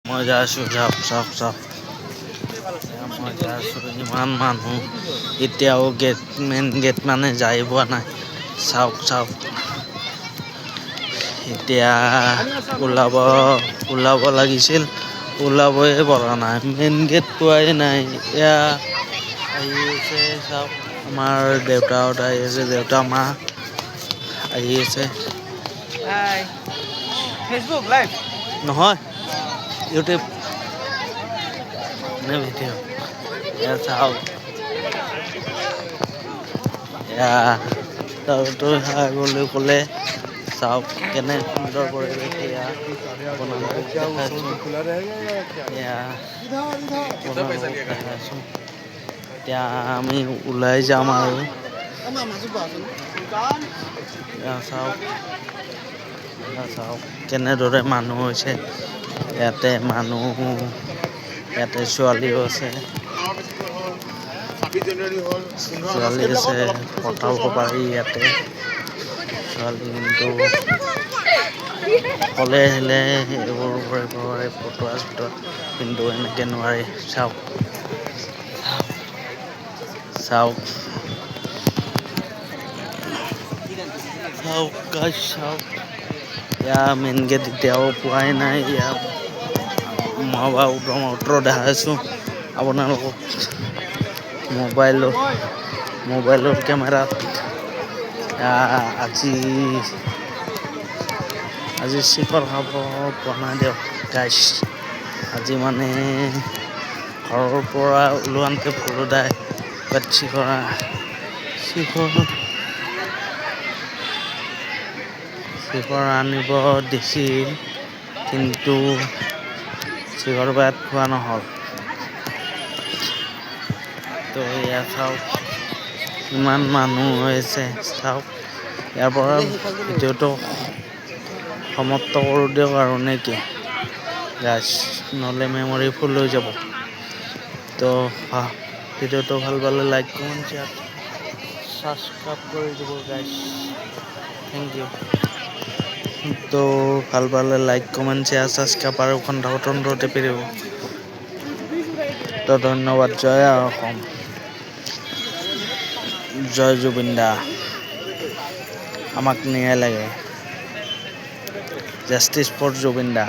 মজা আছো চাওক মজা আছো ইমান মানুহ এতিয়াও মেইন গেট মানে যাই পোৱা নাই চাওক এতিয়া ওলাব লাগিছিল ওলাবই পৰা নাই মেইন গেট পোৱাই নাই এয়া আহি আছে চাওক আমাৰ দেউতাহঁত আহি আছে দেউতা মা আহি আছে ফেচবুক লাইভ নহয় ইউটিউব নে ভিডিঅ' এয়া চাওক এয়া তাৰতো আগলৈ ক'লে চাওক কেনে সুন্দৰ পৰিৱেশ এয়া আপোনালোকক দেখাইছোঁ এয়া দেখাইছোঁ এতিয়া আমি ওলাই যাম আৰু এয়া চাওক কেনেদৰে মানুহ হৈছে ইয়াতে ইয়াতে ছোৱালীও আছে ছোৱালী আছে পঠাব পাৰি ইয়াতে ছোৱালী কিন্তু অকলে আহিলে এইবোৰ কৰিব পাৰে ফটোৱা কিন্তু এনেকে নোৱাৰি চাওক ইয়া মেইন গেট এতিয়াও পোৱাই নাই ইয়া মই বাৰু দেখাইছোঁ আপোনালোকক মোবাইলৰ কেমেৰাত আজি শিখৰ খাব পোৱা নাই দিয়ক গাইছ আজি মানে ঘৰৰ পৰা ওলোৱাতে ফুলোদাই শিখৰ আনিব দিছিল কিন্তু শিখৰ বাট খোৱা নহ'ল তো এয়া চাওক ইমান মানুহ হৈছে চাওক ইয়াৰ পৰা ভিডিঅ'টো সমাপ্ত কৰোঁ দিয়ক আৰু নেকি গাইছ নহ'লে মেমৰি ফুল হৈ যাব তো ভিডিঅ'টো ভাল পালে লাইক কমেণ্ট শ্বেয়াৰ সাবস্ক্রাইব করে দিব গাইস থ্যাংক ইউ তো ভাল পালে লাইক কমেন্ট শেয়ার সাবস্ক্রাইব আর ঘন্টা বটনটো টিপি দিব তো ধন্যবাদ জয় অসম জয় জুবিন দা আমাক ন্যায় লাগে জাস্টিস ফর জুবিন দা